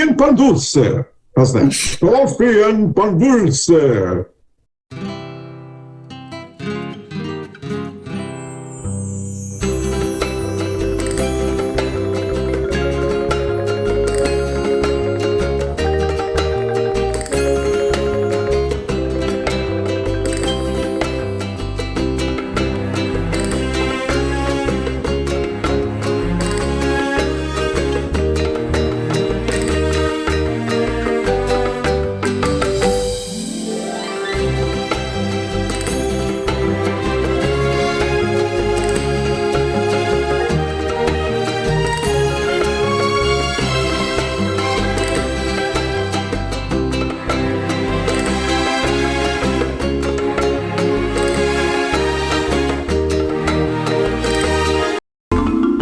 and Pan Dulce. How's that? Coffee and Pan Dulce.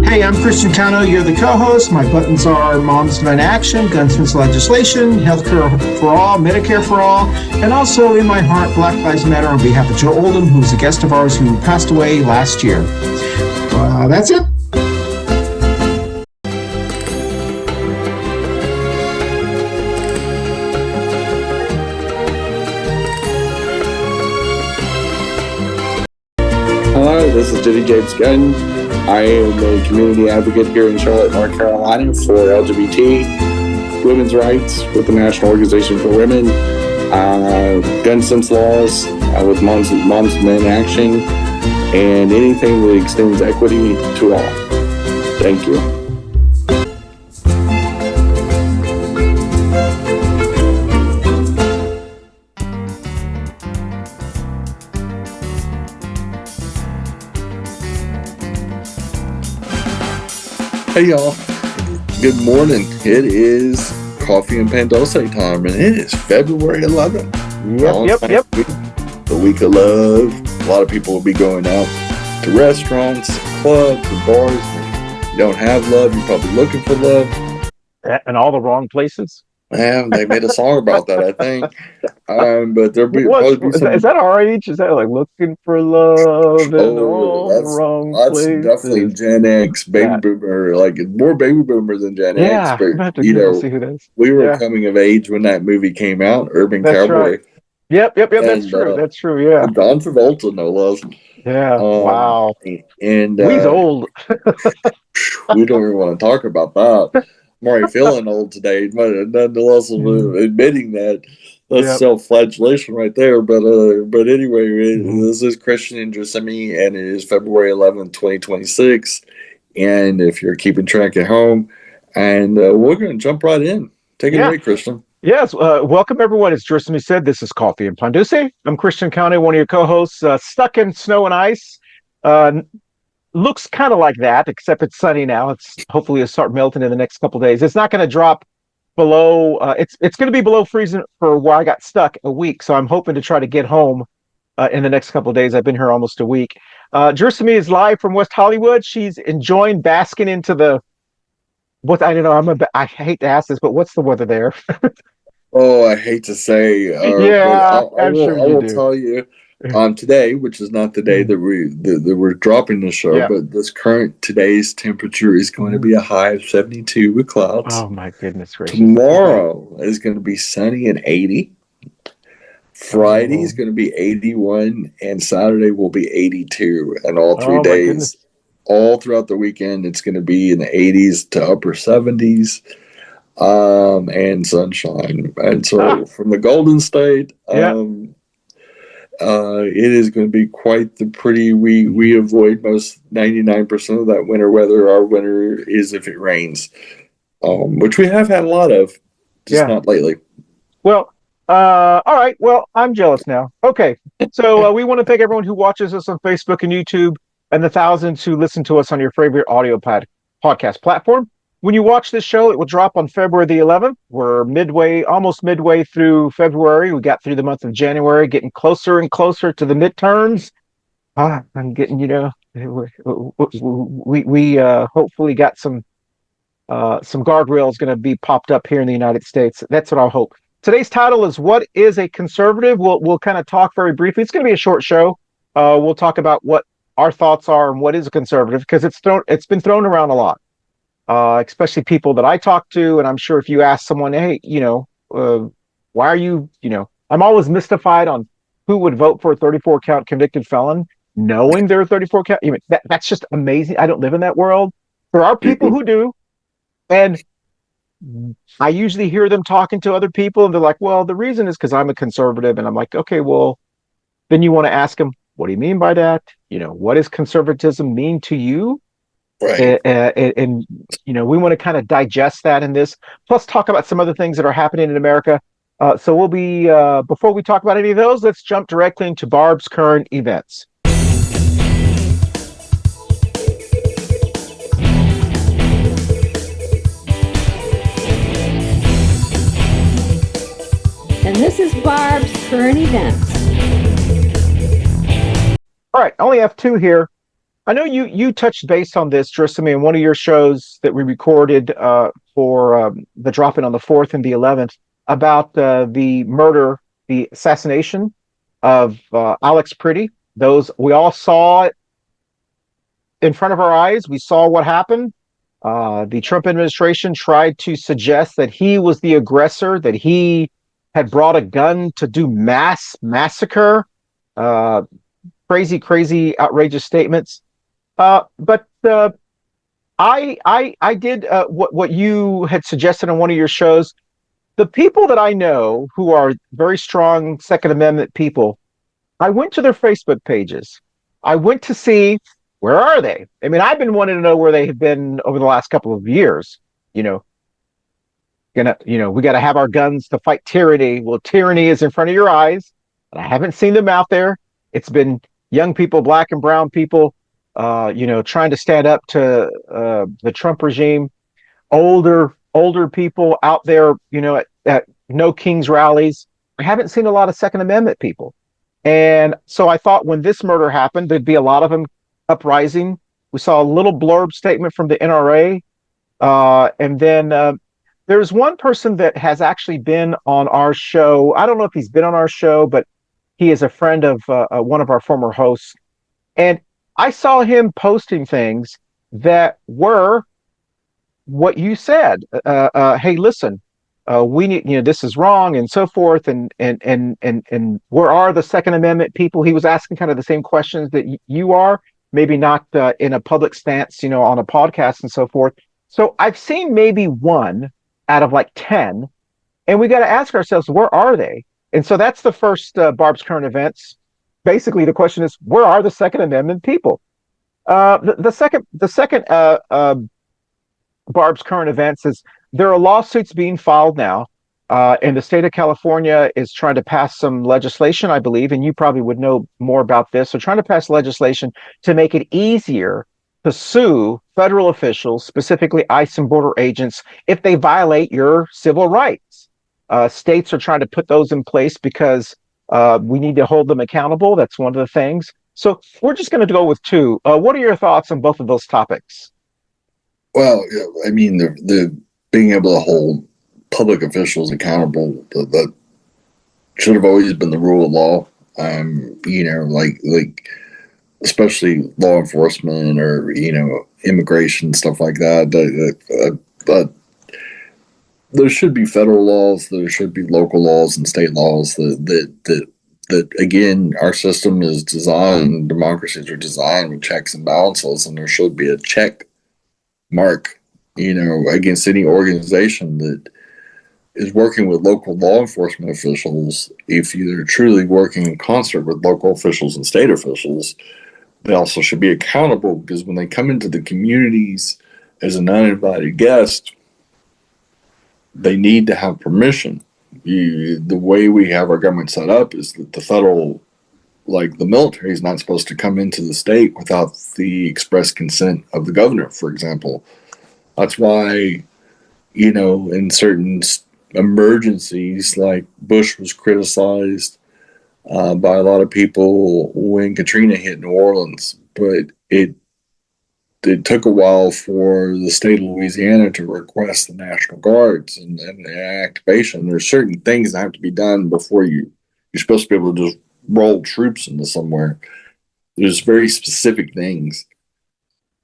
Hey, I'm Christian Cano. You're the co-host. My buttons are Moms Demand Action, Gunsmiths Legislation, Healthcare for All, Medicare for All, and also in my heart, Black Lives Matter on behalf of Joe Oldham, who's a guest of ours who passed away last year. That's it. Hello, this is Jenny James Gunn. I am a community advocate here in Charlotte, North Carolina for LGBT women's rights with the National Organization for Women, gun sense laws with Moms Demand Action, and anything that extends equity to all. Thank you. Hey y'all, good morning. It is Coffee and Pan Dulce time, and it is February 11th. Yep. The week of love. A lot of people will be going out to restaurants, clubs, and bars. If you don't have love, you're probably looking for love. In all the wrong places. Yeah, they made a song about that, I think. But there'll probably be some... Is that our age? Is that like looking for love in all the wrong places? That's definitely Gen X, baby boomer. Like, more baby boomer than Gen X. But, see who that is. We were coming of age when that movie came out, Urban That's Cowboy. Right. Yep. That's true. Yeah. John Travolta, no less. Yeah. Wow. And he's old. We don't even want to talk about that. I'm already feeling old today, but nonetheless, admitting that that's self-flagellation right there. But anyway, this is Christian Gersemi, and it is February 11th, 2026. And if you're keeping track at home, and we're going to jump right in. Take it away, Christian. Yes, welcome everyone. As Gersemi said, this is Coffee and Pan Dulce. I'm Christian County, one of your co-hosts, stuck in snow and ice. Looks kind of like that, except it's sunny now. It's hopefully it'll start melting in the next couple of days. It's not going to drop below. It's going to be below freezing for where I got stuck a week. So I'm hoping to try to get home in the next couple of days. I've been here almost a week. Gersemi is live from West Hollywood. She's enjoying basking into the what I don't know. I hate to ask this, but what's the weather there? Oh, I hate to say. I will tell you. Today, which is not the day that we're dropping the show, but today's temperature is going to be a high of 72 with clouds. Oh my goodness gracious! Tomorrow is going to be sunny and 80. Friday is going to be 81, and Saturday will be 82. And all 3 days, all throughout the weekend, it's going to be in the 80s to upper 70s, and sunshine. And so from the Golden State, it is going to be quite the pretty. We avoid most 99% of that winter weather. Our winter is if it rains, which we have had a lot of, just not lately. Well, all right. Well, I'm jealous now. Okay, so we want to thank everyone who watches us on Facebook and YouTube, and the thousands who listen to us on your favorite audio podcast platform. When you watch this show, it will drop on February the 11th. We're almost midway through February. We got through the month of January, getting closer and closer to the midterms. I'm getting, we hopefully got some guardrails going to be popped up here in the United States. That's what I hope. Today's title is "What is a Conservative?" We'll kind of talk very briefly. It's going to be a short show. We'll talk about what our thoughts are and what is a conservative, because it's been thrown around a lot. especially people that I talk to. And I'm sure if you ask someone, hey, why are you, I'm always mystified on who would vote for a 34 count convicted felon, knowing they're a 34 count. That's just amazing. I don't live in that world. There are people who do. And I usually hear them talking to other people, and they're like, well, the reason is because I'm a conservative. And I'm like, okay, well, then you want to ask them, what do you mean by that? What does conservatism mean to you? Right. And we want to kind of digest that in this, plus talk about some other things that are happening in America. So we'll be, before we talk about any of those, let's jump directly into Barb's current events. And this is Barb's current events. All right, I only have two here. I know you touched base on this, Gersemi, in one of your shows that we recorded for the drop-in on the 4th and the 11th about the murder, the assassination of Alex Pretty. We all saw it in front of our eyes. We saw what happened. The Trump administration tried to suggest that he was the aggressor, that he had brought a gun to do mass massacre. Crazy, outrageous statements. But I did what you had suggested on one of your shows. The people that I know who are very strong Second Amendment people, I went to their Facebook pages. I went to see, where are they? I mean, I've been wanting to know where they have been over the last couple of years. We got to have our guns to fight tyranny. Well, tyranny is in front of your eyes. And I haven't seen them out there. It's been young people, black and brown people, trying to stand up to the Trump regime. Older people out there, at No Kings rallies. I haven't seen a lot of Second Amendment people. And so I thought when this murder happened, there'd be a lot of them uprising. We saw a little blurb statement from the NRA. And then there's one person that has actually been on our show. I don't know if he's been on our show, but he is a friend of one of our former hosts. And I saw him posting things that were what you said. Hey, listen, we need, this is wrong, and so forth. And where are the Second Amendment people? He was asking kind of the same questions that you are, maybe not in a public stance, on a podcast and so forth. So I've seen maybe one out of like 10, and we got to ask ourselves, where are they? And so that's the first Barb's current events. Basically, the question is, where are the Second Amendment people? The second Barb's current events is there are lawsuits being filed now, and the state of California is trying to pass some legislation, I believe, and you probably would know more about this. So trying to pass legislation to make it easier to sue federal officials, specifically ICE and border agents, if they violate your civil rights. States are trying to put those in place because we need to hold them accountable. That's one of the things. So we're just going to go with two. What are your thoughts on both of those topics? Well, I mean, the being able to hold public officials accountable, that should have always been the rule of law. Like especially law enforcement or immigration, stuff like that. But there should be federal laws, there should be local laws and state laws that again, our system is designed, democracies are designed with checks and balances, and there should be a check mark, against any organization that is working with local law enforcement officials. If they're truly working in concert with local officials and state officials, they also should be accountable, because when they come into the communities as an uninvited guest, they need to have permission. The way we have our government set up is that the federal, like the military, is not supposed to come into the state without the express consent of the governor, for example. That's why, in certain emergencies, like Bush was criticized by a lot of people when Katrina hit New Orleans, but it took a while for the state of Louisiana to request the National Guards and activation. There's certain things that have to be done before you're supposed to be able to just roll troops into somewhere. There's very specific things.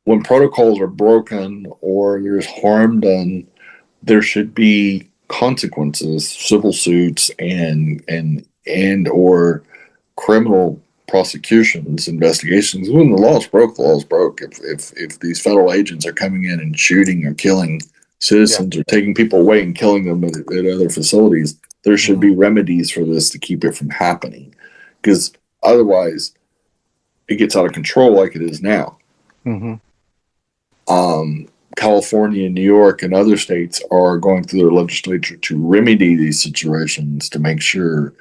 when protocols are broken or there's harm done, there should be consequences, civil suits, and or criminal prosecutions, investigations. When the law is broke, the law is broke. If these federal agents are coming in and shooting or killing citizens or taking people away and killing them at other facilities, there should be remedies for this to keep it from happening, because otherwise it gets out of control like it is now. California, New York, and other states are going through their legislature to remedy these situations, to make sure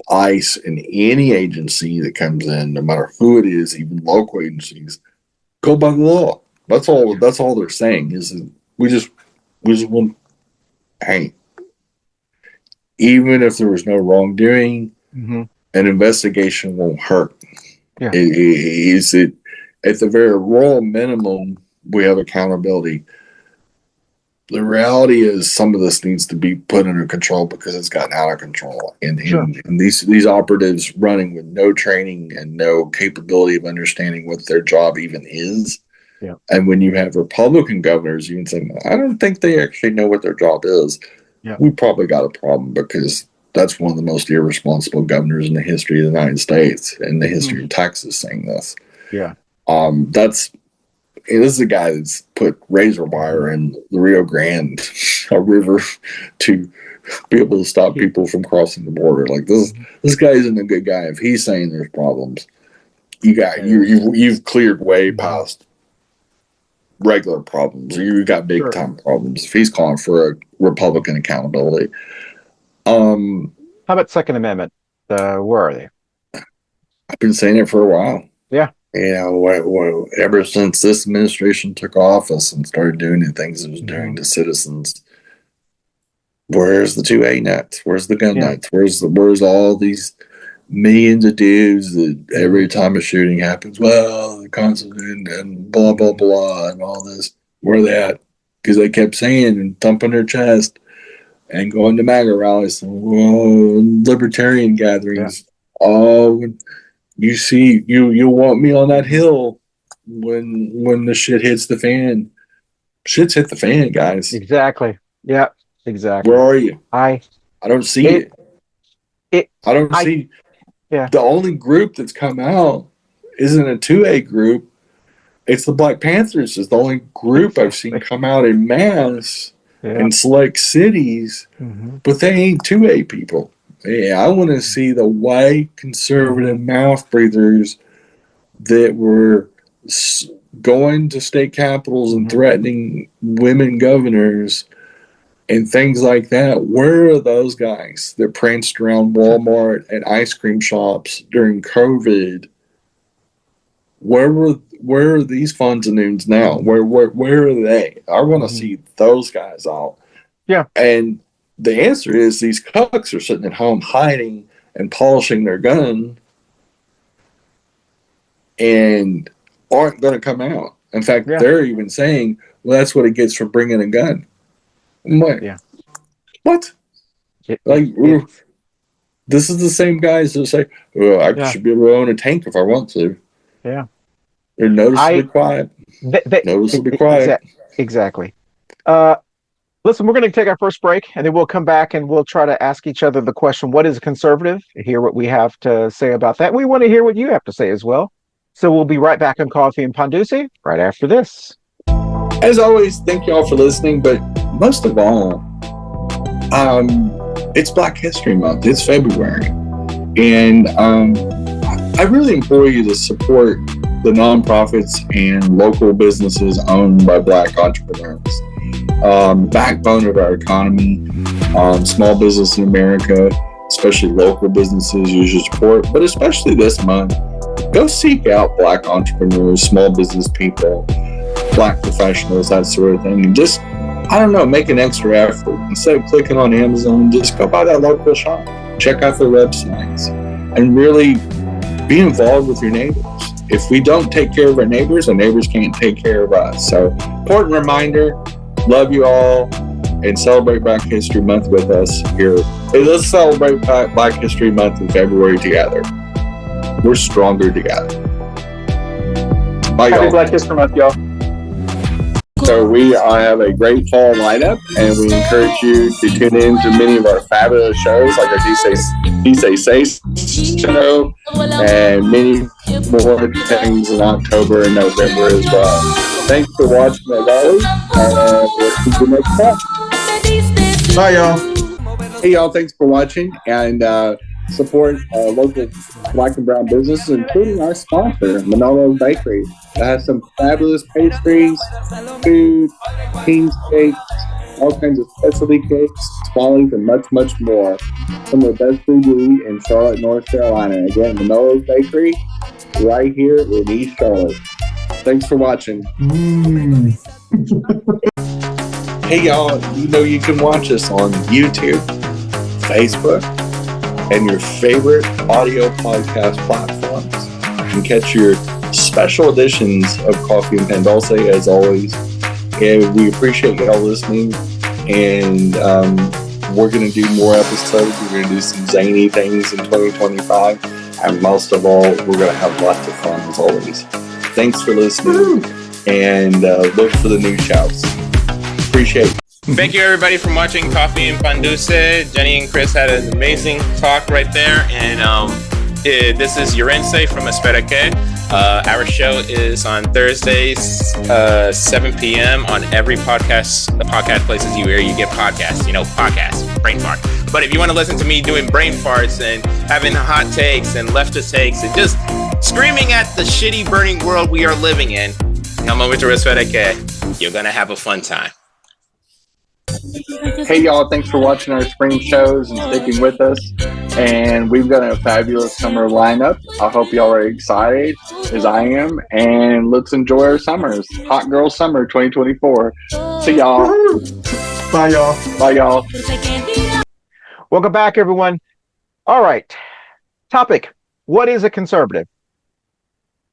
ICE and any agency that comes in, no matter who it is, even local agencies, go by the law. That's all they're saying is that we just want, hey, even if there was no wrongdoing, an investigation won't hurt. Is it at the very raw minimum, we have accountability. The reality is some of this needs to be put under control because it's gotten out of control. And these operatives running with no training and no capability of understanding what their job even is. Yeah. And when you have Republican governors even saying, I don't think they actually know what their job is, we probably got a problem, because that's one of the most irresponsible governors in the history of the United States and the history of Texas saying this. This is a guy that's put razor wire in the Rio Grande river to be able to stop people from crossing the border. Like this guy isn't a good guy. If he's saying there's problems, you've cleared way past regular problems. You got big time problems. If he's calling for a Republican accountability, how about Second Amendment? Where are they? I've been saying it for a while. Yeah. You know, ever since this administration took office and started doing the things it was doing to citizens, where's the 2A nuts? Where's the gun nuts? Where's all these millions of dudes that every time a shooting happens, well, the Constitution and blah, blah, blah, and all this, where are they at? Because they kept saying and thumping their chest and going to MAGA rallies and libertarian gatherings. You see, you want me on that hill when the shit hits the fan. Shit's hit the fan, guys. Exactly. Yeah, exactly. Where are you? I don't see it. I don't see. Yeah. The only group that's come out isn't a 2A group. It's the Black Panthers. Is the only group I've seen come out in mass in select cities, but they ain't 2A people. Yeah, I want to see the white conservative mouth breathers that were going to state capitals and threatening women governors and things like that. Where are those guys that pranced around Walmart and ice cream shops during COVID? Where are these funds and noons now? Where are they? I want to see those guys out. Yeah. And the answer is these cucks are sitting at home hiding and polishing their gun and aren't going to come out. In fact, they're even saying, well, that's what it gets for bringing a gun. I'm like, what? This is the same guys that say, well, I should be able to own a tank if I want to. Yeah. They're noticeably quiet. Noticeably quiet. Exactly. Listen, we're going to take our first break, and then we'll come back and we'll try to ask each other the question, what is a conservative? Hear what we have to say about that. We want to hear what you have to say as well. So we'll be right back on Coffee and Pan Dulce right after this. As always, thank you all for listening, but most of all, it's Black History Month. It's February. And I really implore you to support the nonprofits and local businesses owned by Black entrepreneurs. Backbone of our economy, small business in America, especially local businesses, use your support. But especially this month, go seek out Black entrepreneurs, small business people, Black professionals, that sort of thing. And just, I don't know, make an extra effort. Instead of clicking on Amazon, just go by that local shop, check out their websites, and really be involved with your neighbors. If we don't take care of our neighbors can't take care of us. So, important reminder. Love you all, and celebrate Black History Month with us here. Hey, let's celebrate Black History Month in February together. We're stronger together. Bye, Happy y'all. Black History Month, y'all. So we have a great fall lineup, and we encourage you to tune in to many of our fabulous shows, like our Say show, and many more things in October and November as well. Thanks for watching, as always, and we'll see you next time. Bye, y'all. Hey, y'all, thanks for watching, and support local Black and brown businesses, including our sponsor, Manolo's Bakery. That has some fabulous pastries, food, king cakes, all kinds of specialty cakes, swallows, and much, much more. Some of the best food you eat in Charlotte, North Carolina. Again, Manolo's Bakery, right here in East Charlotte. Thanks for watching. Hey, y'all, you know you can watch us on YouTube, Facebook, and your favorite audio podcast platforms. You can catch your special editions of Coffee and Pan Dulce, as always. And we appreciate y'all listening. And we're going to do more episodes. We're going to do some zany things in 2025. And most of all, we're going to have lots of fun, as always. Thanks for listening. And look for the new shows. Appreciate it. Thank you, everybody, for watching Coffee and Pan Dulce. Jenny and Chris had an amazing talk right there. And this is Yorense from Espera Que. Our show is on Thursdays, 7 p.m. on every podcast places where you get podcasts. Podcasts, brain fart. But if you want to listen to me doing brain farts and having hot takes and leftist takes and just screaming at the shitty, burning world we are living in, come over to Espera Que. You're going to have a fun time. Hey, y'all, thanks for watching our spring shows and sticking with us. And we've got a fabulous summer lineup. I hope y'all are excited as I am. And let's enjoy our summers. Hot Girl Summer 2024. See y'all. Bye, y'all. Bye, y'all. Welcome back, everyone. All right. Topic. What is a conservative?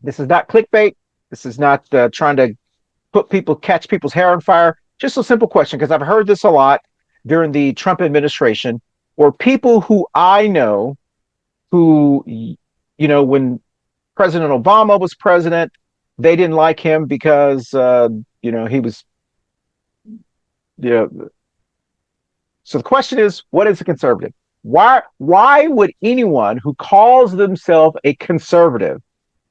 This is not clickbait. This is not trying to catch people's hair on fire. Just a simple question, because I've heard this a lot during the Trump administration, or people who I know who, when President Obama was president, they didn't like him because, he was, So the question is, what is a conservative? Why would anyone who calls themselves a conservative,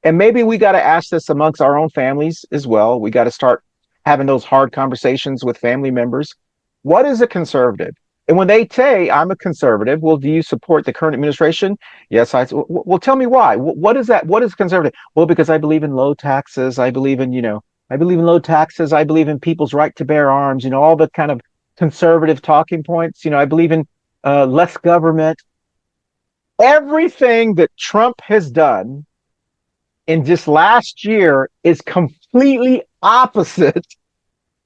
and maybe we got to ask this amongst our own families as well, we got to start having those hard conversations with family members. What is a conservative? And when they say, I'm a conservative, well, do you support the current administration? Yes, well, tell me why. What is that? What is conservative? Well, because I believe in low taxes. I believe in low taxes. I believe in people's right to bear arms, all the kind of conservative talking points. I believe in less government. Everything that Trump has done in just last year is completely opposite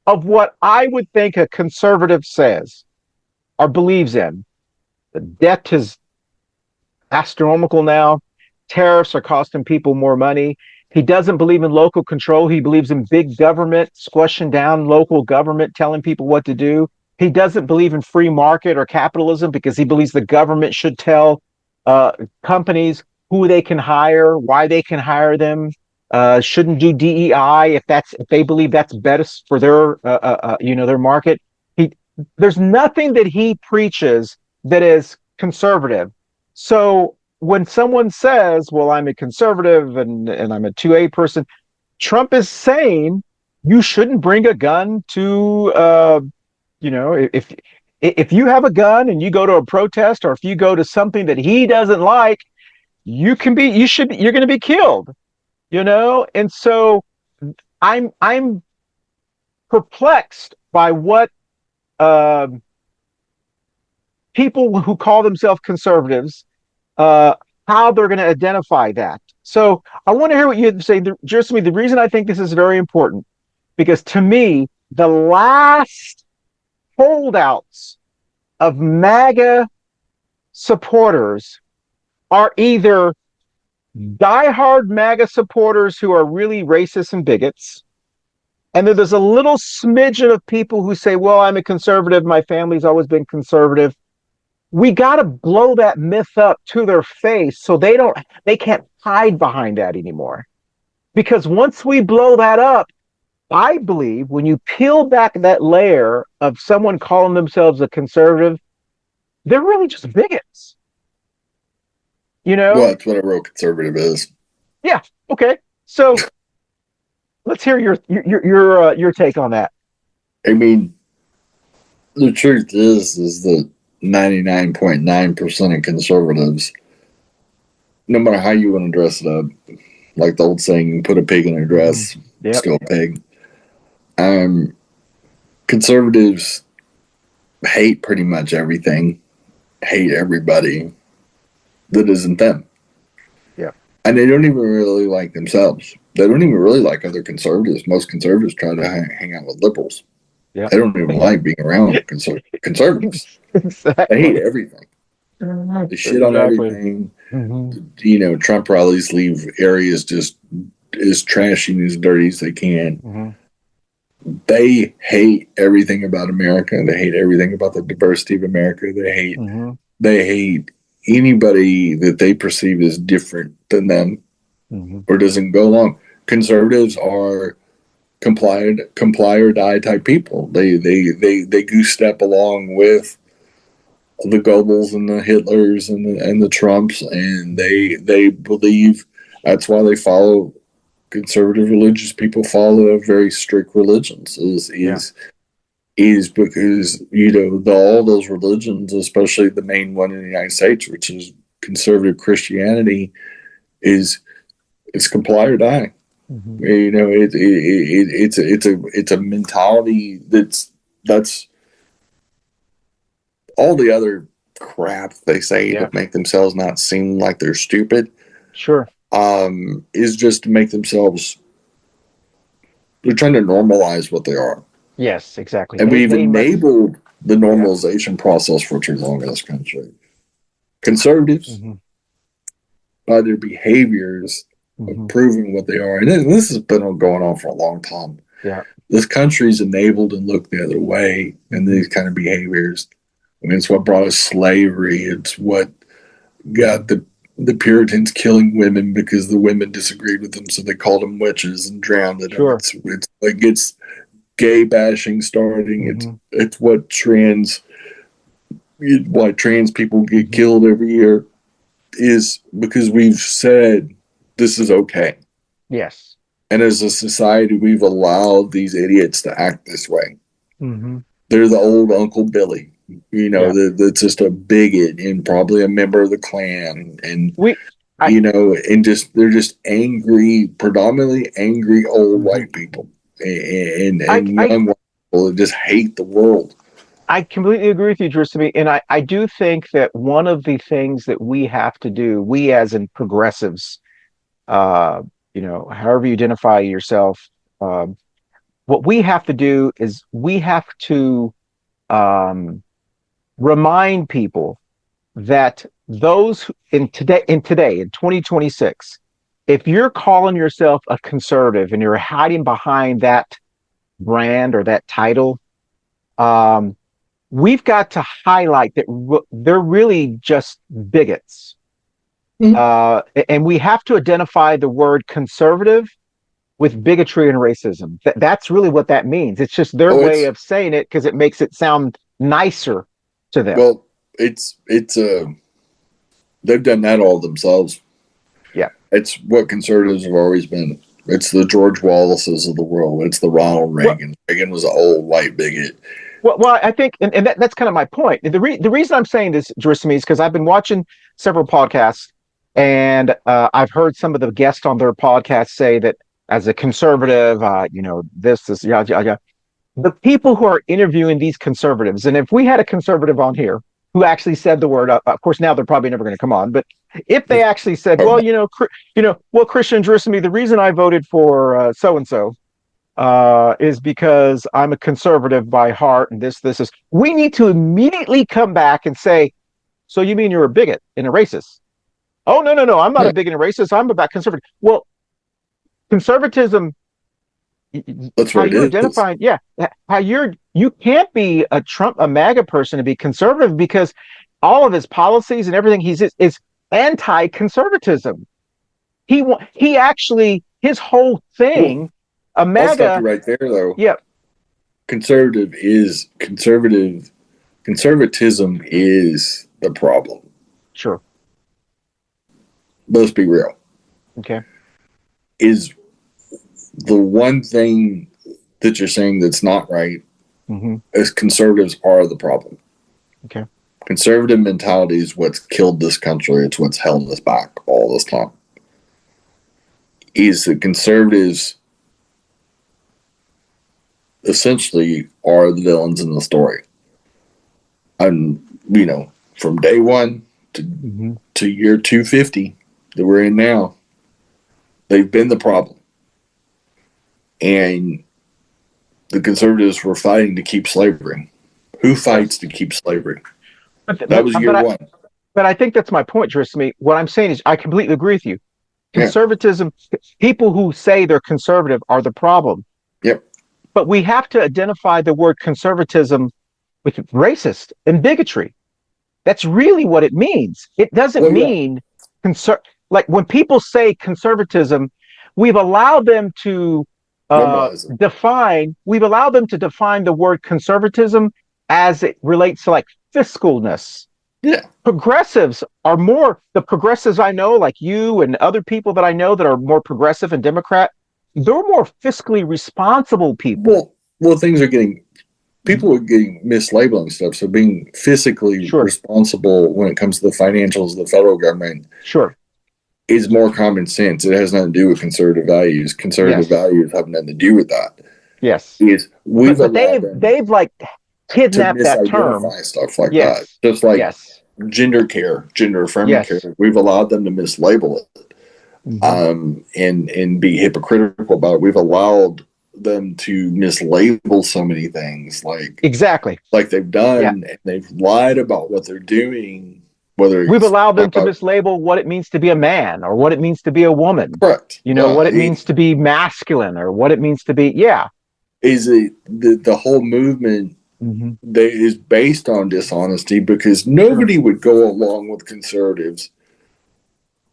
of what I would think a conservative says or believes in. The debt is astronomical now. Tariffs are costing people more money. He doesn't believe in local control. He believes in big government, squashing down local government, telling people what to do. He doesn't believe in free market or capitalism because he believes the government should tell companies who they can hire, why they can hire them. Shouldn't do DEI if they believe that's better for their their market. There's nothing that he preaches that is conservative. So when someone says, "Well, I'm a conservative and I'm a 2A person," Trump is saying you shouldn't bring a gun to if you have a gun and you go to a protest, or if you go to something that he doesn't like, you're going to be killed. And so I'm perplexed by what people who call themselves conservatives, how they're going to identify that. So I want to hear what you have to say. Gersemi, the reason I think this is very important, because to me, the last holdouts of MAGA supporters are either diehard MAGA supporters who are really racist and bigots, and then there's a little smidgen of people who say, well, I'm a conservative, my family's always been conservative. We got to blow that myth up to their face so they can't hide behind that anymore. Because once we blow that up, I believe when you peel back that layer of someone calling themselves a conservative, they're really just bigots. Well, that's what a real conservative is. Yeah. Okay. So let's hear your take on that. I mean, the truth is that 99.9% of conservatives, no matter how you want to dress it up, like the old saying, you put a pig in a dress, still a pig. Conservatives hate pretty much everything, hate everybody that isn't them. Yeah. And they don't even really like themselves. They don't even really like other conservatives. Most conservatives try to hang out with liberals. Yeah. They don't even like being around conservatives. Exactly. They hate everything. They shit on everything. Mm-hmm. Trump rallies leave areas just as trashy and as dirty as they can. Mm-hmm. They hate everything about America. They hate everything about the diversity of America. They hate anybody that they perceive as different than them or doesn't go along. Conservatives are comply or die type people. They goose step along with the Goebbels and the Hitlers and the Trumps, and they believe that's why they follow. Conservative religious people follow a very strict religions is because all those religions, especially the main one in the United States, which is conservative Christianity, it's comply or die. Mm-hmm. It's a mentality that's all the other crap they say to make themselves not seem like they're stupid. Sure. Is just to make themselves, they're trying to normalize what they are. Yes, exactly. And we've enabled the normalization process for too long in this country. Conservatives, by their behaviors, of proving what they are. And this has been going on for a long time. Yeah. This country's enabled and looked the other way in these kind of behaviors. I mean, it's what brought us slavery. It's what got the Puritans killing women because the women disagreed with them, so they called them witches and drowned them. Sure. It's gay bashing starting. It's why trans people get killed every year is because we've said this is okay. Yes. And as a society, we've allowed these idiots to act this way. Mm-hmm. They're the old Uncle Billy. That's just a bigot and probably a member of the Klan, and they're just angry, predominantly angry old white people and young white people that just hate the world. I completely agree with you, Gersemi, and I do think that one of the things that we have to do, we as in progressives, however you identify yourself, what we have to do is we have to remind people that those in 2026, if you're calling yourself a conservative and you're hiding behind that brand or that title, we've got to highlight that they're really just bigots. And we have to identify the word conservative with bigotry and racism. That's really what that means. It's just their way of saying it because it makes it sound nicer to them. Well, they've done that all themselves. Yeah. It's what conservatives have always been. It's the George Wallaces of the world. It's the Ronald Reagan. Reagan was an old white bigot. Well, I think, and that's kind of my point. The reason I'm saying this, Gersemi, is because I've been watching several podcasts, and I've heard some of the guests on their podcast say that as a conservative, this, yada, yada. The people who are interviewing these conservatives, and if we had a conservative on here who actually said the word, of course, now they're probably never going to come on, but if they actually said, well, Christian Gersemi, the reason I voted for so-and-so is because I'm a conservative by heart, and this is, we need to immediately come back and say, so you mean you're a bigot and a racist? Oh, no, I'm not a bigot and a racist. I'm about conservative. Well, conservatism, that's how what you're identifying, how you can't be a MAGA person to be conservative because all of his policies and everything is anti-conservatism. He actually his whole thing, a I'll stop MAGA. you right there, though. Yeah, conservatism is the problem. sure. Let's be real. Okay. Is the one thing that you're saying that's not right is conservatives are the problem. Okay. Conservative mentality is what's killed this country. It's what's held us back all this time. Is that conservatives essentially are the villains in the story. And, from day one to year 250 that we're in now, they've been the problem. And the conservatives were fighting to keep slavery. Who fights to keep slavery? That was year one. But I think that's my point, Gersemi. What I'm saying is I completely agree with you. Conservatism, people who say they're conservative are the problem. Yep. But we have to identify the word conservatism with racist and bigotry. That's really what it means. It doesn't mean like when people say conservatism, we've allowed them to define the word conservatism as it relates to like fiscalness. Yeah. Progressives are more, the progressives I know, like you and other people that I know that are more progressive and Democrat, they're more fiscally responsible people. Well, people are getting mislabeling stuff. So being fiscally responsible when it comes to the financials of the federal government is more common sense. It has nothing to do with conservative values. Conservative values have nothing to do with that. Yes. But they've like kidnapped that term. Stuff like that. Just like gender care, gender affirming care. We've allowed them to mislabel it and be hypocritical about it. We've allowed them to mislabel so many things like they've done, and they've lied about what they're doing. We've allowed them to mislabel what it means to be a man or what it means to be a woman. Correct. What it means to be masculine or what it means to be is it the whole movement that is based on dishonesty, because nobody would go along with conservatives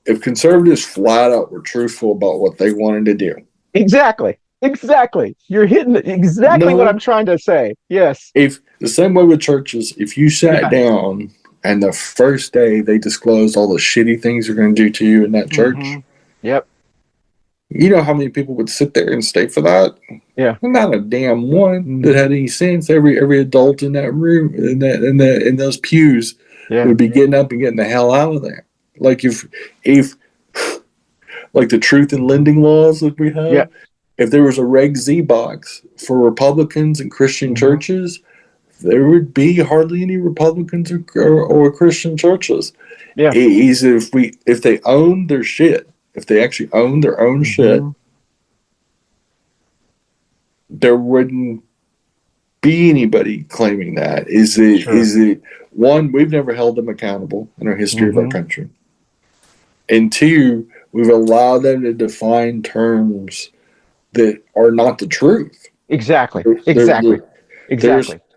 if conservatives flat out were truthful about what they wanted to do. Exactly. You're hitting exactly what I'm trying to say. Yes. If the same way with churches, if you sat down and the first day they disclosed all the shitty things they're going to do to you in that church, you know how many people would sit there and stay for that? Yeah. Not a damn one that had any sense. Every adult in that room, in those pews, would be getting up and getting the hell out of there. Like if like the truth in lending laws that we have, if there was a Reg Z box for Republicans and Christian churches, there would be hardly any Republicans or Christian churches. Yeah. If they owned their shit, if they actually owned their own shit, there wouldn't be anybody claiming that. Is it one, we've never held them accountable in our history of our country. And two, we've allowed them to define terms that are not the truth. Exactly.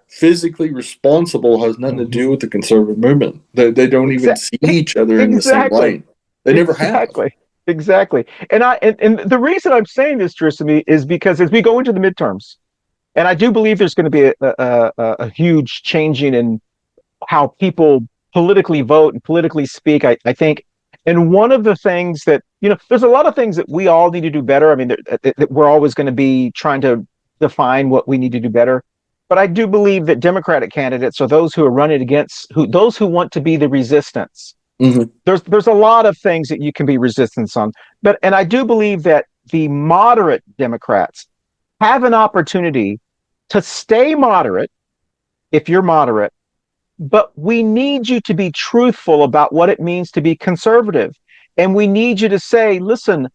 Physically responsible has nothing to do with the conservative movement. They don't even see each other in the same lane. They never have. Exactly. And the reason I'm saying this, Gersemi, is because as we go into the midterms, and I do believe there's going to be a huge changing in how people politically vote and politically speak, I think. And one of the things that, there's a lot of things that we all need to do better. I mean, we're always going to be trying to define what we need to do better. But I do believe that Democratic candidates are those who are running against those who want to be the resistance. There's a lot of things that you can be resistance on. And I do believe that the moderate Democrats have an opportunity to stay moderate if you're moderate. But we need you to be truthful about what it means to be conservative. And we need you to say, listen,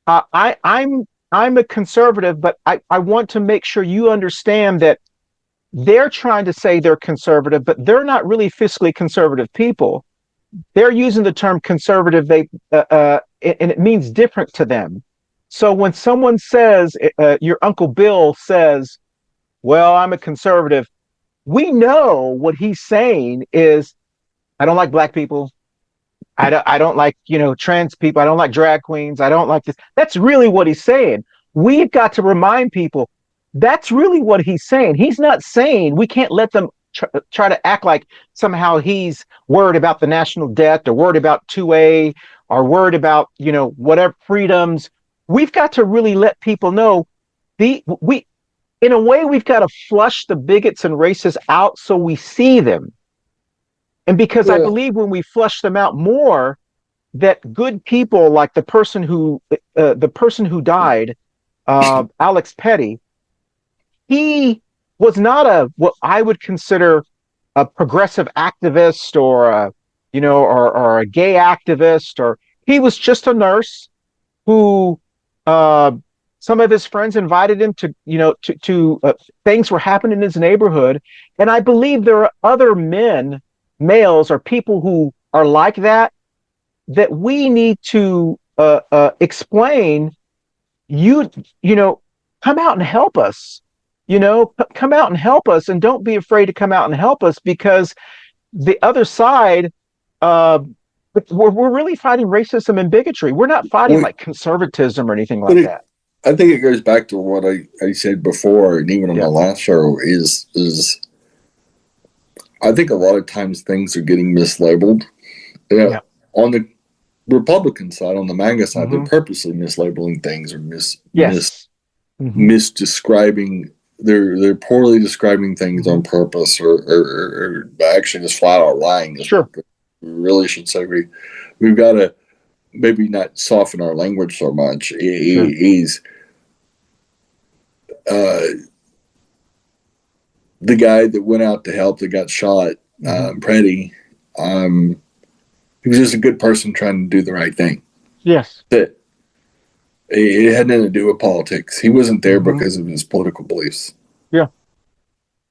I'm a conservative, but I want to make sure you understand that they're trying to say they're conservative, but they're not really fiscally conservative people. They're using the term conservative, and it means different to them. So when someone says, your Uncle Bill says, well, I'm a conservative, we know what he's saying is, I don't like black people. I don't like, trans people. I don't like drag queens. I don't like this. That's really what he's saying. We've got to remind people that's really what he's saying. He's not saying we can't let them try to act like somehow he's worried about the national debt or worried about 2A or worried about, whatever freedoms. We've got to really let people know in a way, we've got to flush the bigots and racists out so we see them. And because I believe when we flush them out more, that good people like the person who died, Alex Petty, he was not what I would consider a progressive activist or or a gay activist, or he was just a nurse who some of his friends invited him to things were happening in his neighborhood. And I believe there are other males or people who are like that we need to explain. Come out and help us. Come out and help us, and don't be afraid to come out and help us, because the other side, we're really fighting racism and bigotry. We're not fighting like conservatism or anything like that. I think it goes back to what I said before, and even on the last show, is I think a lot of times things are getting mislabeled. On the Republican side, on the MAGA side, they're purposely mislabeling things or misdescribing. They're poorly describing things on purpose, or actually just flat out lying. Sure. We really should say we've got to maybe not soften our language so much. He's the guy that went out to help that got shot, Pretty. He was just a good person trying to do the right thing. Yes. That it had nothing to do with politics. He wasn't there because of his political beliefs. Yeah.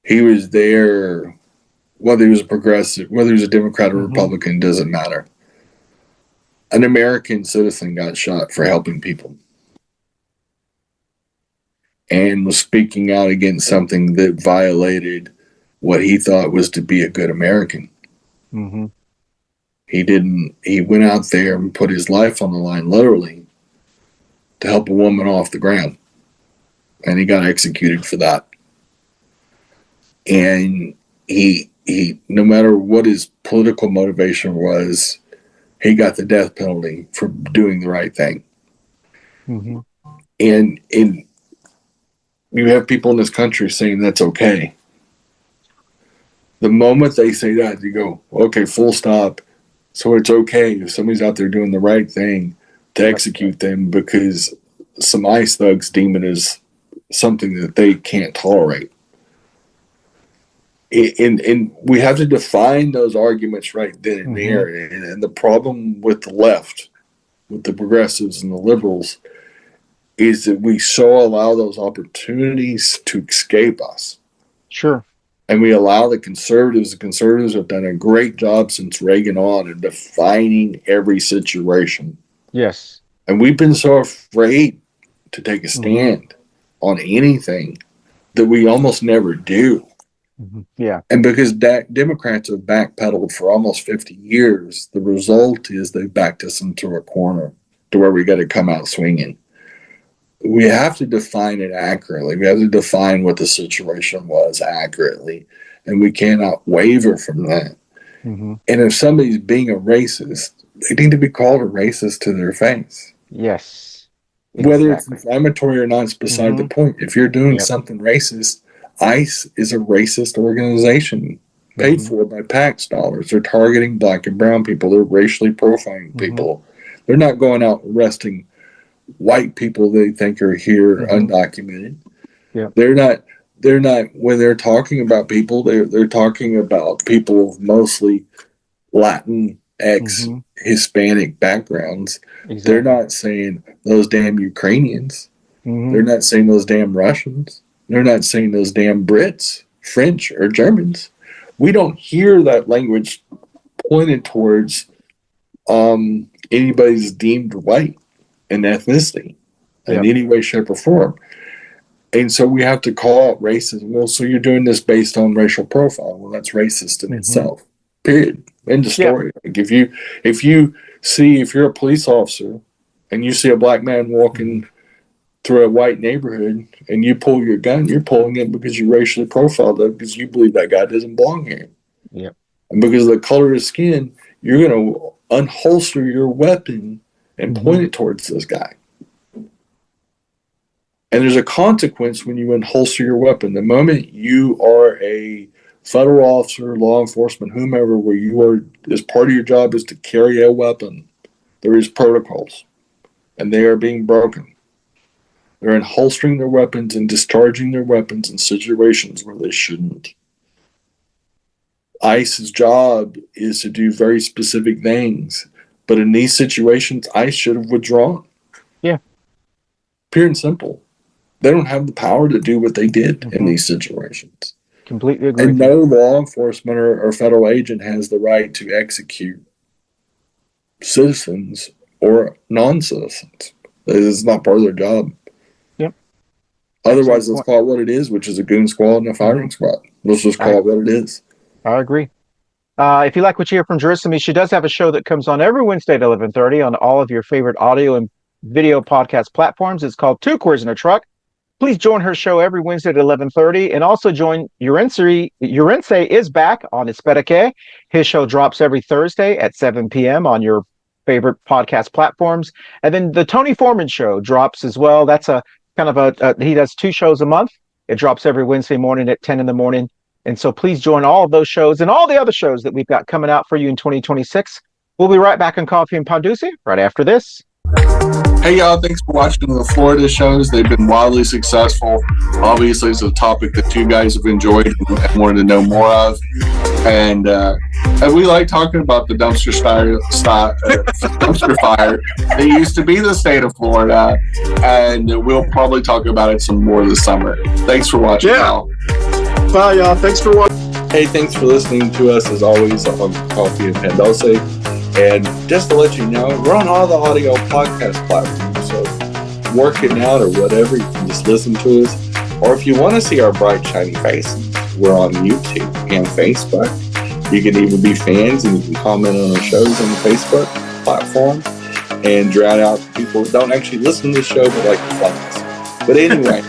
He was there, whether he was a progressive, whether he was a Democrat or Republican, doesn't matter. An American citizen got shot for helping people and was speaking out against something that violated what he thought was to be a good American. He went out there and put his life on the line, literally, to help a woman off the ground. And he got executed for that. And he no matter what his political motivation was, he got the death penalty for doing the right thing. And you have people in this country saying that's okay. The moment they say that, you go, okay, full stop. So it's okay if somebody's out there doing the right thing to execute them because some ICE thugs deem it as something that they can't tolerate. And we have to define those arguments right then and there. And the problem with the left, with the progressives and the liberals, is that we so allow those opportunities to escape us. Sure. And we allow the conservatives have done a great job since Reagan on in defining every situation. Yes. And we've been so afraid to take a stand on anything that we almost never do. Yeah. And because Democrats have backpedaled for almost 50 years, the result is they backed us into a corner to where we got to come out swinging. We have to define it accurately. We have to define what the situation was accurately, and we cannot waver from that. And if somebody's being a racist, they need to be called a racist to their face. Yes. Whether it's inflammatory or not is beside the point. If you're doing something racist, ICE is a racist organization paid for by tax dollars. They're targeting black and brown people. They're racially profiling people. They're not going out arresting white people they think are here undocumented. Yeah. They're not when they're talking about people, they're talking about people of mostly Latinx, Hispanic backgrounds. Exactly. They're not saying those damn Ukrainians. They're not saying those damn Russians. They're not saying those damn Brits, French, or Germans. We don't hear that language pointed towards anybody's deemed white in ethnicity in any way, shape, or form. And so we have to call out racism. Well, so you're doing this based on racial profile. Well, that's racist in itself, period. End of story. Like if you're a police officer and you see a black man walking through a white neighborhood and you pull your gun, you're pulling it because you racially profiled them because you believe that guy doesn't belong here. Yep. And because of the color of his skin, you're going to unholster your weapon and point it towards this guy. And there's a consequence when you unholster your weapon. The moment you are a federal officer, law enforcement, whomever, where you are, as part of your job is to carry a weapon, there is protocols, and they are being broken. They're unholstering their weapons and discharging their weapons in situations where they shouldn't. ICE's job is to do very specific things, but in these situations, ICE should have withdrawn. Yeah. Pure and simple. They don't have the power to do what they did in these situations. Completely agree. And no law enforcement or federal agent has the right to execute citizens or non-citizens. It is not part of their job. Yep. Otherwise, let's call it what it is, which is a goon squad and a firing squad. Let's just call it what it is. I agree. If you like what you hear from Gersemi, she does have a show that comes on every Wednesday at 11:30 on all of your favorite audio and video podcast platforms. It's called Two Queers in a Truck. Please join her show every Wednesday at 11:30, and also join Urense. Urense is back on Espereke. His show drops every Thursday at 7 p.m. on your favorite podcast platforms. And then the Tony Foreman show drops as well. That's a kind of he does 2 shows a month. It drops every Wednesday morning at 10 in the morning. And so please join all of those shows and all the other shows that we've got coming out for you in 2026. We'll be right back on Coffee and Pan Dulce right after this. Hey y'all, thanks for watching the Florida shows. They've been wildly successful. Obviously, it's a topic that you guys have enjoyed and wanted to know more of. And we like talking about the dumpster fire that used to be the state of Florida. And we'll probably talk about it some more this summer. Thanks for watching, y'all. Bye, y'all. Thanks for watching. Hey, thanks for listening to us as always on Coffee and Pan Dulce. And just to let you know, we're on all the audio podcast platforms. So working out or whatever, you can just listen to us. Or if you want to see our bright, shiny faces, we're on YouTube and Facebook. You can even be fans and you can comment on our shows on the Facebook platform and drown out people who don't actually listen to the show but like to fly us. But anyway,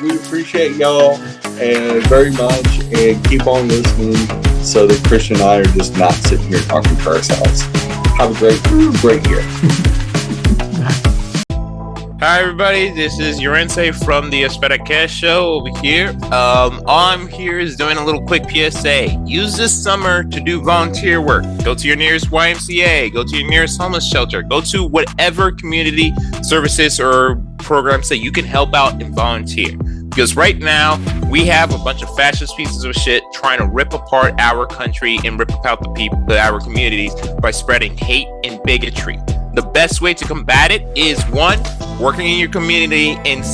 we appreciate y'all and very much, and keep on listening so that Christian and I are just not sitting here talking to ourselves. Have a great year. Hi everybody, this is Urense from the Espereke show over here. All I'm here is doing a little quick PSA. Use this summer to do volunteer work. Go to your nearest YMCA, go to your nearest homeless shelter, go to whatever community services or programs that you can help out and volunteer. Because right now, we have a bunch of fascist pieces of shit trying to rip apart our country and rip apart the people, our communities by spreading hate and bigotry. The best way to combat it is 1, working in your community and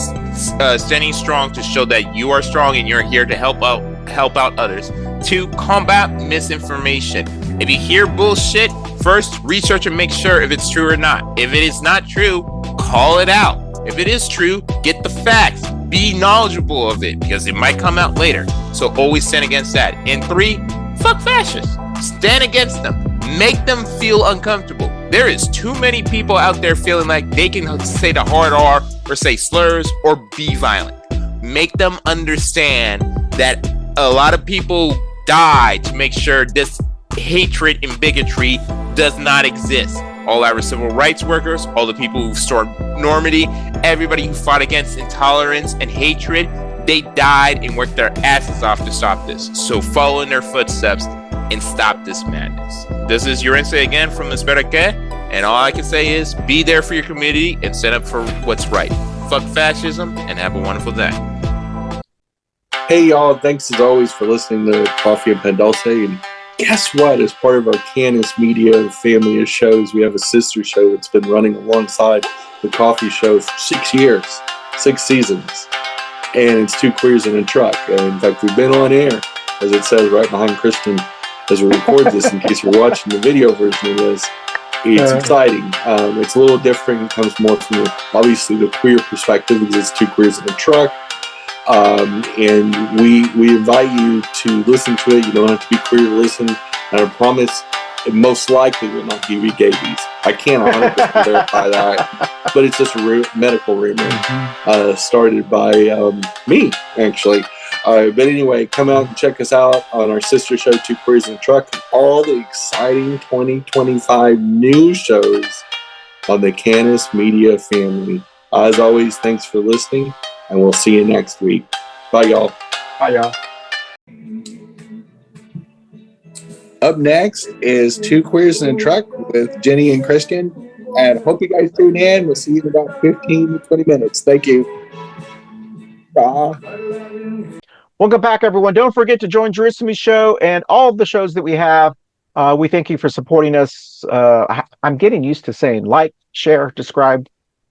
standing strong to show that you are strong and you're here to help out others. 2, combat misinformation. If you hear bullshit, first research and make sure if it's true or not. If it is not true, call it out. If it is true, get the facts. Be knowledgeable of it because it might come out later. So always stand against that. And 3, fuck fascists. Stand against them. Make them feel uncomfortable. There is too many people out there feeling like they can say the hard R or say slurs or be violent. Make them understand that a lot of people died to make sure this hatred and bigotry does not exist. All our civil rights workers, all the people who restored Normandy, everybody who fought against intolerance and hatred, they died and worked their asses off to stop this. So follow in their footsteps and stop this madness. This is Urense again from Espereke, and all I can say is be there for your community and stand up for what's right. Fuck fascism and have a wonderful day. Hey y'all, thanks as always for listening to Coffee and Pan Dulce. And guess what? As part of our Cannis Media family of shows, we have a sister show that's been running alongside the Coffee Show for 6 years, 6 seasons. And it's Two Queers in a Truck. And in fact, we've been on air, as it says right behind Christian, as we record this, in case you're watching the video version of this. It's exciting. It's a little different. It comes more from obviously the queer perspective because it's Two Queers in a Truck. And we invite you to listen to it. You don't have to be queer to listen. And I promise it most likely will not give you scabies. I can't 100% verify that, but it's just a medical rumor started by me, actually. But anyway, come out and check us out on our sister show, Two Queers in a Truck, and all the exciting 2025 news shows on the Cannis Media family. As always, thanks for listening, and we'll see you next week. Bye, y'all. Bye, y'all. Up next is Two Queers in a Truck with Jenny and Christian. And hope you guys tune in. We'll see you in about 15 to 20 minutes. Thank you. Bye. Welcome back, everyone. Don't forget to join Gersemi Show and all of the shows that we have. We thank you for supporting us. I'm getting used to saying like, share, subscribe.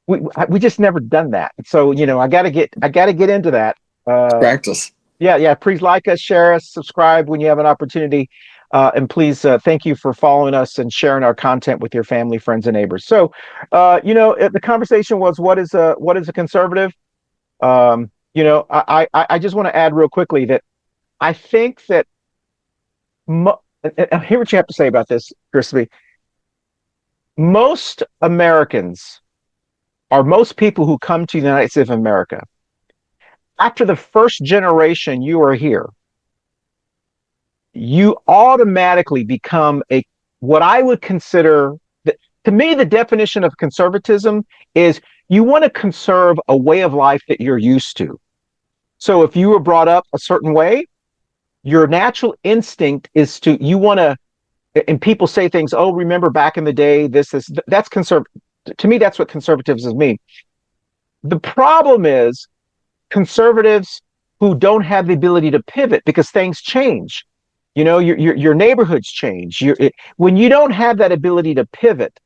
We just never done that. So, I gotta get into that. Practice. Yeah. Please like us, share us, subscribe when you have an opportunity. And please, thank you for following us and sharing our content with your family, friends, and neighbors. So, the conversation was, what is a conservative? I just want to add real quickly that I think that and hear what you have to say about this, Gersemi. Most Americans, or most people who come to the United States of America, after the first generation you are here, you automatically become what I would consider, to me, the definition of conservatism is you want to conserve a way of life that you're used to. So if you were brought up a certain way, your natural instinct is you want to, and people say things, oh, remember back in the day, that's to me, that's what conservatism means. The problem is conservatives who don't have the ability to pivot because things change. Your neighborhoods change. When you don't have that ability to pivot,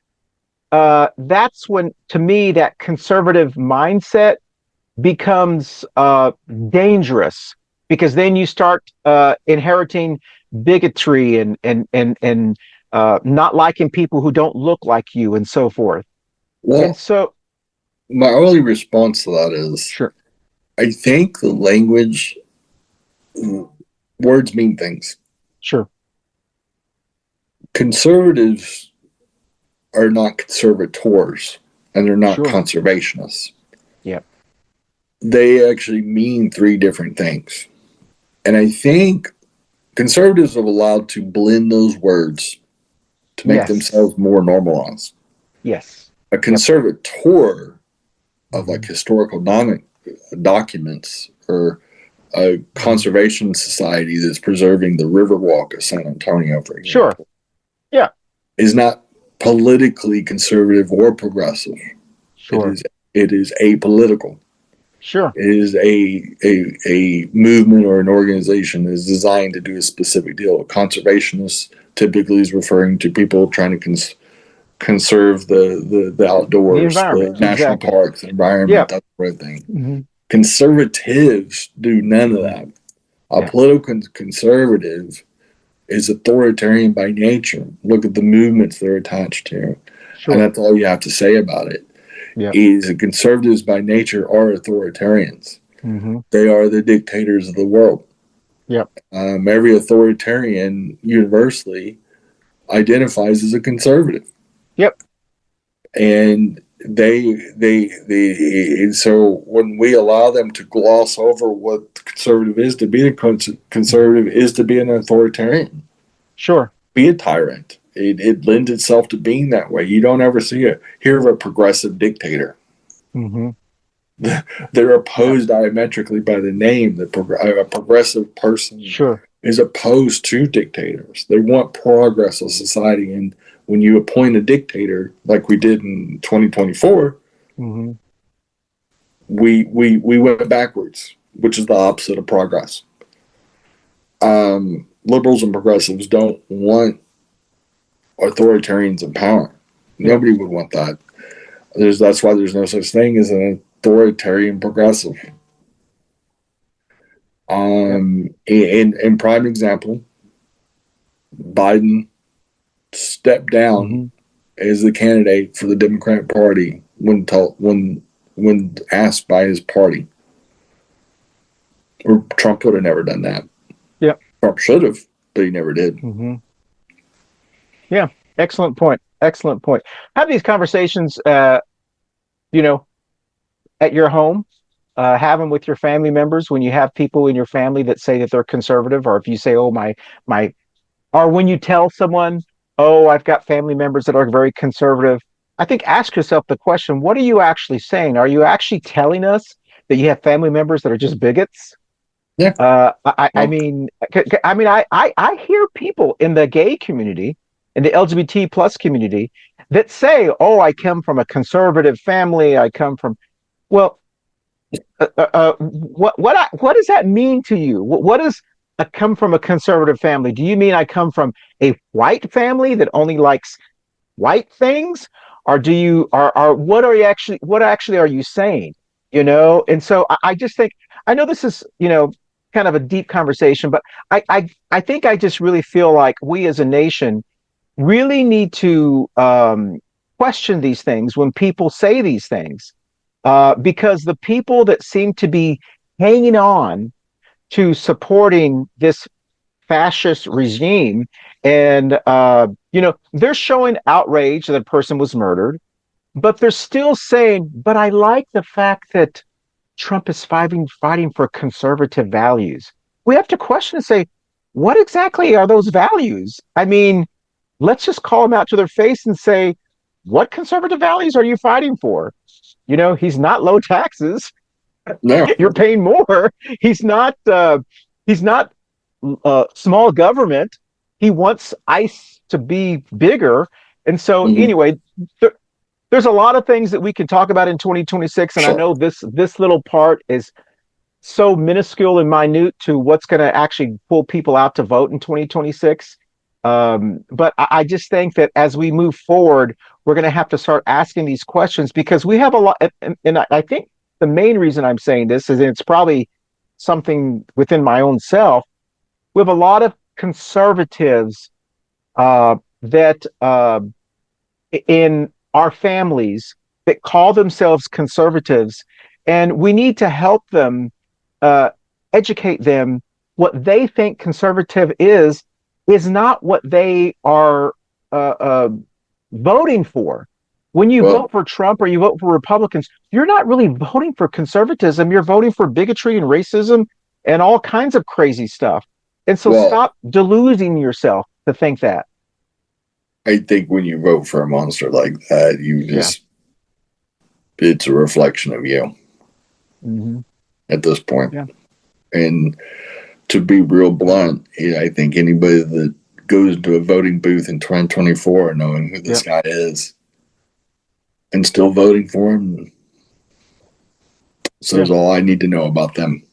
that's when, to me, that conservative mindset becomes dangerous, because then you start inheriting bigotry and not liking people who don't look like you and so forth. Well, and so my only response to that is, sure, I think the language, words mean things. Sure. Conservatives are not conservators, and they're not Sure. conservationists. Yep. They actually mean three different things. And I think conservatives are allowed to blend those words to make Yes. themselves more normalized. Yes. A conservator of like historical documents, or a conservation society that's preserving the Riverwalk of San Antonio, for example, Sure. Yeah. is not politically conservative or progressive. Sure. It is apolitical. Sure. It is a movement or an organization that is designed to do a specific deal. A conservationist typically is referring to people trying to conserve the outdoors, the environment. national Exactly. parks, the environment, Yep. that sort of thing. Mm-hmm. Conservatives do none of that. A Yeah. political conservative is authoritarian by nature. Look at the movements they're attached to. Sure. And that's all you have to say about it. Yeah. Is conservatives by nature are authoritarians. Mm-hmm. They are the dictators of the world. Yep. Every authoritarian universally identifies as a conservative. Yep. And so when we allow them to gloss over what conservative is, to be a conservative is to be an authoritarian. Sure. Be a tyrant. It lends itself to being that way. You don't ever hear of a progressive dictator. Mm-hmm. They're opposed diametrically by the name. A progressive person Sure. is opposed to dictators. They want progress of society. And when you appoint a dictator, like we did in 2024, Mm-hmm. we went backwards, which is the opposite of progress. Liberals and progressives don't want authoritarians in power. Nobody would want that. That's why there's no such thing as an authoritarian progressive. In prime example, Biden stepped down as the candidate for the Democratic Party when asked by his party. Or Trump would have never done that. Yep. Trump should have, but he never did. Mm-hmm. Yeah. Excellent point. Excellent point. Have these conversations, you know, at your home. Have them with your family members when you have people in your family that say that they're conservative, or if you say, "Oh, my," or when you tell someone, "Oh, I've got family members that are very conservative." I think ask yourself the question: what are you actually saying? Are you actually telling us that you have family members that are just bigots? Yeah. I mean, I hear people in the gay community, in the LGBT plus community, that say, "Oh, I come from a conservative family. I come from," well, what does that mean to you? What does I come from a conservative family? Do you mean I come from a white family that only likes white things, or do you are what actually are you saying? You know, and so I just think, I know this is, you know, kind of a deep conversation, but I think I just really feel like we as a nation really need to question these things when people say these things. Because the people that seem to be hanging on to supporting this fascist regime, and you know, they're showing outrage that a person was murdered, but they're still saying, "But I like the fact that Trump is fighting for conservative values." We have to question and say, what exactly are those values? I mean, let's just call them out to their face and say, what conservative values are you fighting for? You know, he's not low taxes. No. You're paying more. He's not small government. He wants ICE to be bigger. And so anyway, there's a lot of things that we can talk about in 2026. And I know this little part is so minuscule and minute to what's going to actually pull people out to vote in 2026. But I just think that as we move forward, we're going to have to start asking these questions, because we have a lot. And I think the main reason I'm saying this is, it's probably something within my own self. We have a lot of conservatives that in our families that call themselves conservatives, and we need to help them, educate them. What they think conservative is not what they are voting for. When you vote for Trump or you vote for Republicans, you're not really voting for conservatism. You're voting for bigotry and racism and all kinds of crazy stuff. And so stop deluding yourself to think that. I think when you vote for a monster like that, you just, it's a reflection of you at this point. Yeah. And to be real blunt, I think anybody that goes into a voting booth in 2024 knowing who this guy is and still voting for him says all I need to know about them.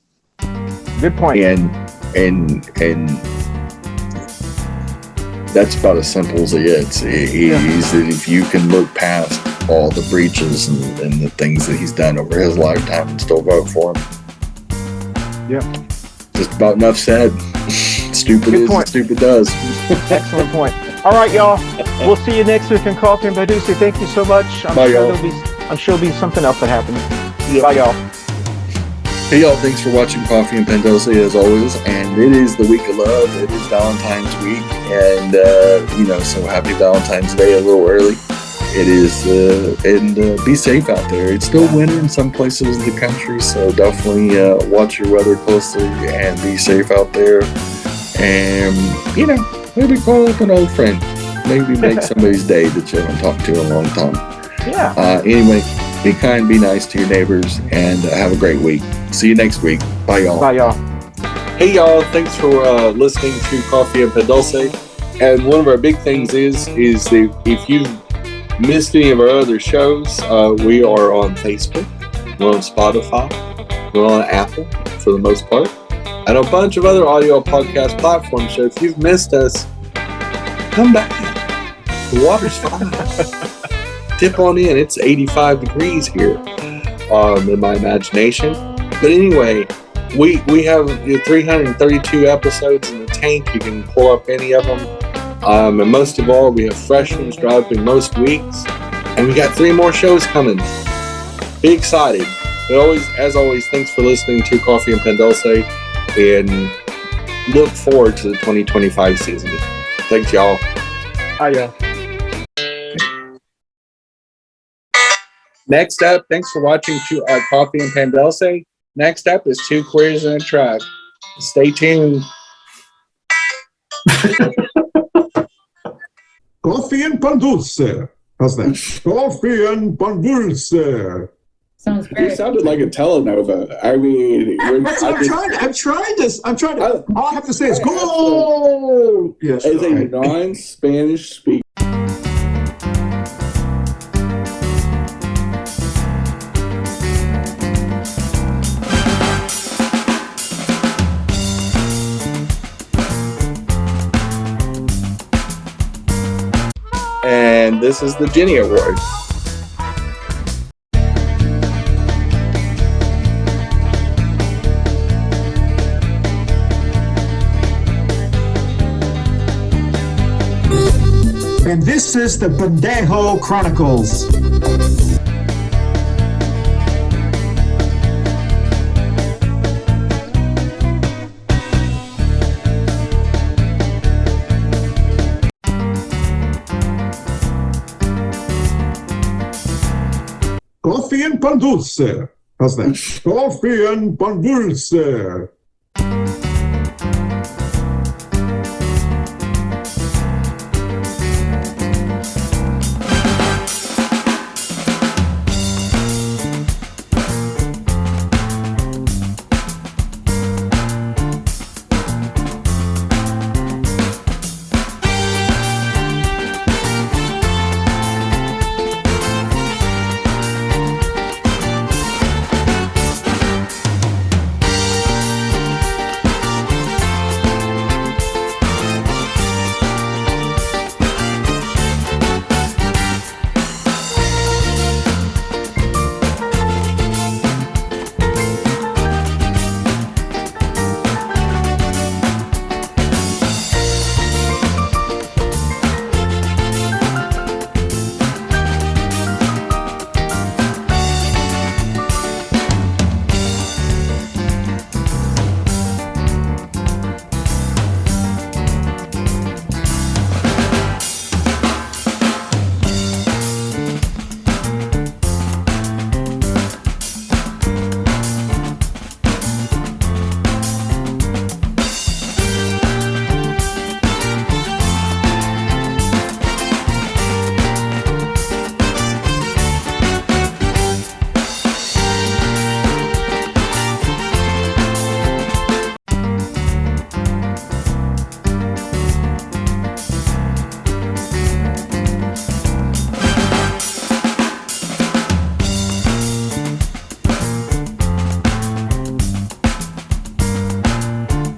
Good point. And that's about as simple as it gets. He's that if you can look past all the breaches and the things that he's done over his lifetime and still vote for him. Yeah. Just about enough said. Stupid is and stupid does. Excellent point. All right, y'all. We'll see you next week in Coffee and Dulce. Thank you so much. Bye, y'all. I'm sure there'll be something else that happens. Yep. Bye, y'all. Hey, y'all. Thanks for watching Coffee and Pan Dulce as always. And it is the week of love. It is Valentine's week. And, so happy Valentine's Day a little early. It is, and be safe out there. It's still winter in some places in the country, so definitely watch your weather closely and be safe out there. And, maybe call up an old friend. Maybe make somebody's day that you haven't talked to in a long time. Yeah. Anyway, be kind, be nice to your neighbors, and have a great week. See you next week. Bye, y'all. Bye, y'all. Hey, y'all. Thanks for listening to Coffee and Pan Dulce. And one of our big things is that if you missed any of our other shows, we are on Facebook, we're on Spotify, we're on Apple for the most part, and a bunch of other audio podcast platforms. So if you've missed us, come back. The water's fine. Dip on in. It's 85 degrees here in my imagination. But anyway, we have 332 episodes in the tank. You can pull up any of them. And most of all, we have fresh ones dropping most weeks. And we got 3 more shows coming. Be excited. But as always, thanks for listening to Coffee and Pan Dulce. And look forward to the 2025 season. Thanks, y'all. Hiya. Next up, thanks for watching Coffee and Pan Dulce. Next up is Two Queers in a Truck. Stay tuned. Coffee and Pan Dulce. How's that? Coffee and Pan Dulce. Sounds You great. sounded like a telenova. I mean, I'm trying this. All I have to say is go. Yes. as a right. non-Spanish speaker. And this is the Jenny Award. And this is the Pendejo Chronicles. Coffee and Pan Dulce. How's that? Coffee and Pan Dulce.